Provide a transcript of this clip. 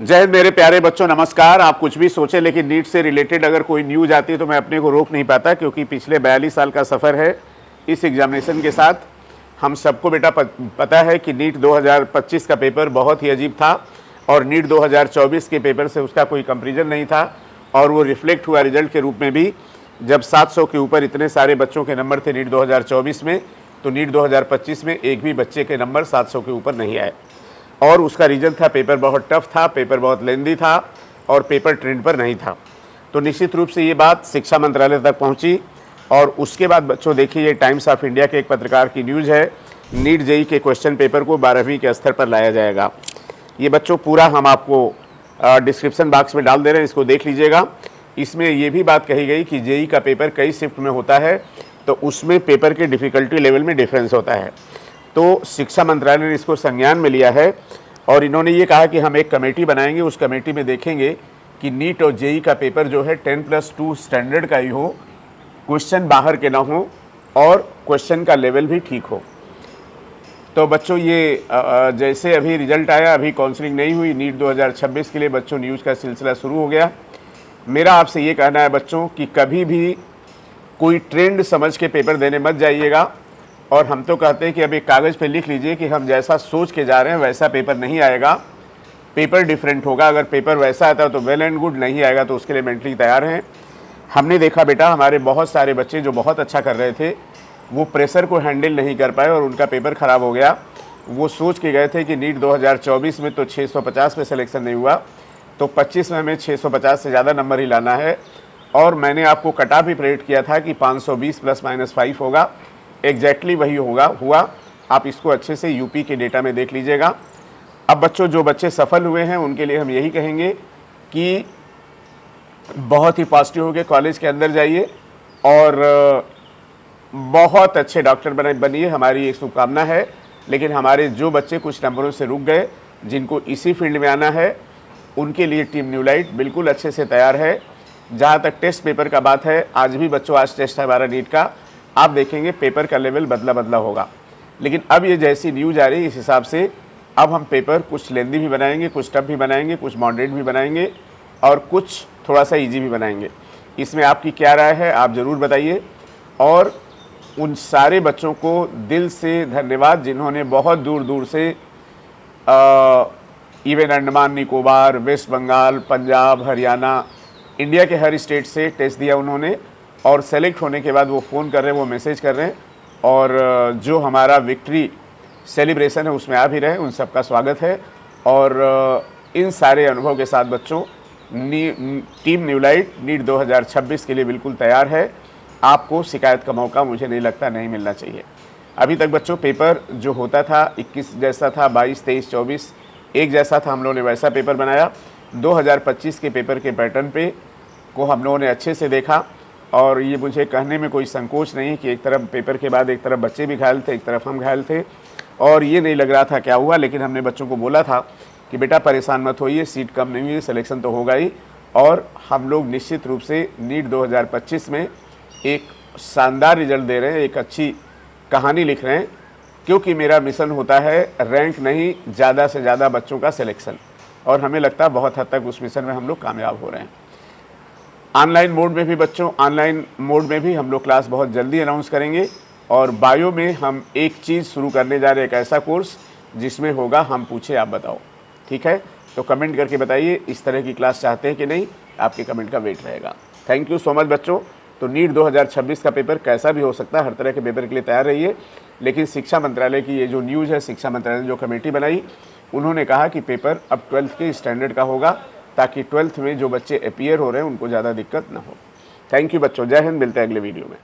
जय हिंद मेरे प्यारे बच्चों, नमस्कार। आप कुछ भी सोचें, लेकिन नीट से रिलेटेड अगर कोई न्यूज़ आती है तो मैं अपने को रोक नहीं पाता, क्योंकि पिछले 42 साल का सफ़र है इस एग्जामिनेशन के साथ। हम सबको बेटा पता है कि नीट 2025 का पेपर बहुत ही अजीब था और नीट 2024 के पेपर से उसका कोई कंपेरिजन नहीं था, और वो रिफ्लेक्ट हुआ रिजल्ट के रूप में भी। जब 700 के ऊपर इतने सारे बच्चों के नंबर थे नीट 2024 में, तो नीट 2025 में एक भी बच्चे के नंबर 700 के ऊपर नहीं आए। और उसका रीज़न था पेपर बहुत टफ था, पेपर बहुत लेंदी था और पेपर ट्रेंड पर नहीं था। तो निश्चित रूप से ये बात शिक्षा मंत्रालय तक पहुंची। और उसके बाद बच्चों देखिए, ये टाइम्स ऑफ इंडिया के एक पत्रकार की न्यूज़ है, नीट जेई के क्वेश्चन पेपर को 12वीं के स्तर पर लाया जाएगा। ये बच्चों पूरा हम आपको डिस्क्रिप्शन बॉक्स में डाल दे रहे हैं, इसको देख लीजिएगा। इसमें ये भी बात कही गई कि जेई का पेपर कई शिफ्ट में होता है, तो उसमें पेपर के डिफ़िकल्टी लेवल में डिफरेंस होता है। तो शिक्षा मंत्रालय ने इसको संज्ञान में लिया है और इन्होंने ये कहा कि हम एक कमेटी बनाएंगे, उस कमेटी में देखेंगे कि नीट और जेई का पेपर जो है 10+2 स्टैंडर्ड का ही हो, क्वेश्चन बाहर के ना हो और क्वेश्चन का लेवल भी ठीक हो। तो बच्चों ये जैसे अभी रिजल्ट आया, अभी काउंसलिंग नहीं हुई नीट 2026 के लिए, बच्चों न्यूज़ का सिलसिला शुरू हो गया। मेरा आपसे ये कहना है बच्चों कि कभी भी कोई ट्रेंड समझ के पेपर देने मत जाइएगा। और हम तो कहते हैं कि अब एक कागज़ पे लिख लीजिए कि हम जैसा सोच के जा रहे हैं वैसा पेपर नहीं आएगा, पेपर डिफरेंट होगा। अगर पेपर वैसा आता है तो वेल एंड गुड, नहीं आएगा तो उसके लिए मेंटली तैयार हैं। हमने देखा बेटा, हमारे बहुत सारे बच्चे जो बहुत अच्छा कर रहे थे, वो प्रेशर को हैंडल नहीं कर पाए और उनका पेपर ख़राब हो गया। वो सोच के गए थे कि नीट 2024 में तो 650 में सिलेक्शन नहीं हुआ, तो 25 में हमें 650 से ज़्यादा नंबर ही लाना है। और मैंने आपको कट ऑफ भी प्रेडिक्ट किया था कि 520 ±5 होगा, एग्जैक्टली वही हुआ। आप इसको अच्छे से यूपी के डेटा में देख लीजिएगा। अब बच्चों, जो बच्चे सफल हुए हैं उनके लिए हम यही कहेंगे कि बहुत ही पॉजिटिव होकर कॉलेज के अंदर जाइए और बहुत अच्छे डॉक्टर बनिए, हमारी एक शुभकामना है। लेकिन हमारे जो बच्चे कुछ नंबरों से रुक गए, जिनको इसी फील्ड में आना है, उनके लिए टीम न्यूलाइट बिल्कुल अच्छे से तैयार है। जहाँ तक टेस्ट पेपर का बात है, आज भी बच्चों आज टेस्ट है हमारा नीट का, आप देखेंगे पेपर का लेवल बदला होगा। लेकिन अब ये जैसी न्यूज़ आ रही है, इस हिसाब से अब हम पेपर कुछ लेंदी भी बनाएंगे, कुछ टफ भी बनाएंगे, कुछ मॉडरेट भी बनाएंगे और कुछ थोड़ा सा इजी भी बनाएंगे। इसमें आपकी क्या राय है, आप ज़रूर बताइए। और उन सारे बच्चों को दिल से धन्यवाद जिन्होंने बहुत दूर दूर से even Andaman Nicobar, West Bengal, Punjab, Haryana, India के हर स्टेट से टेस्ट दिया उन्होंने, और सेलेक्ट होने के बाद वो फ़ोन कर रहे हैं, वो मैसेज कर रहे हैं। और जो हमारा विक्ट्री सेलिब्रेशन है उसमें आ भी रहे, उन सबका स्वागत है। और इन सारे अनुभव के साथ बच्चों, टीम न्यूलाइट नीट 2026 के लिए बिल्कुल तैयार है। आपको शिकायत का मौका मुझे नहीं लगता नहीं मिलना चाहिए। अभी तक बच्चों पेपर जो होता था 21 जैसा था, 22, 23, 24 एक जैसा था, हम लोगों ने वैसा पेपर बनाया। 2025 के पेपर के पैटर्न पे को हम लोगों ने अच्छे से देखा। और ये मुझे कहने में कोई संकोच नहीं कि एक तरफ पेपर के बाद एक तरफ बच्चे भी घायल थे, एक तरफ हम घायल थे, और ये नहीं लग रहा था क्या हुआ। लेकिन हमने बच्चों को बोला था कि बेटा परेशान मत होइए, सीट कम नहीं हुई, सिलेक्शन तो होगा ही। और हम लोग निश्चित रूप से नीट 2025 में एक शानदार रिजल्ट दे रहे हैं, एक अच्छी कहानी लिख रहे हैं, क्योंकि मेरा मिशन होता है रैंक नहीं, ज़्यादा से ज़्यादा बच्चों का सिलेक्शन। और हमें लगता है बहुत हद तक उस मिशन में हम लोग कामयाब हो रहे हैं। ऑनलाइन मोड में भी बच्चों, ऑनलाइन मोड में भी हम लोग क्लास बहुत जल्दी अनाउंस करेंगे। और बायो में हम एक चीज़ शुरू करने जा रहे हैं, एक ऐसा कोर्स जिसमें होगा हम पूछे आप बताओ। ठीक है, तो कमेंट करके बताइए इस तरह की क्लास चाहते हैं कि नहीं, आपके कमेंट का वेट रहेगा। थैंक यू सो मच बच्चों। तो नीट 2026 का पेपर कैसा भी हो सकता है, हर तरह के पेपर के लिए तैयार रहिए। लेकिन शिक्षा मंत्रालय की ये जो न्यूज़ है, शिक्षा मंत्रालय ने जो कमेटी बनाई, उन्होंने कहा कि पेपर अब 12th के स्टैंडर्ड का होगा, ताकि 12th में जो बच्चे अपीयर हो रहे हैं उनको ज़्यादा दिक्कत ना हो। थैंक यू बच्चों, जय हिंद, मिलते हैं अगले वीडियो में।